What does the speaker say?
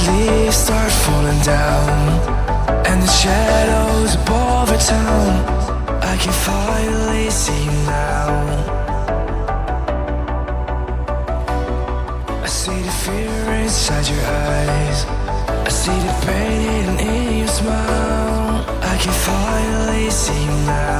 leaves start falling down, and the shadows above our town, I can finally see you now. I see the fear inside your eyes, I see the pain hidden in your smile. I can finally see you now.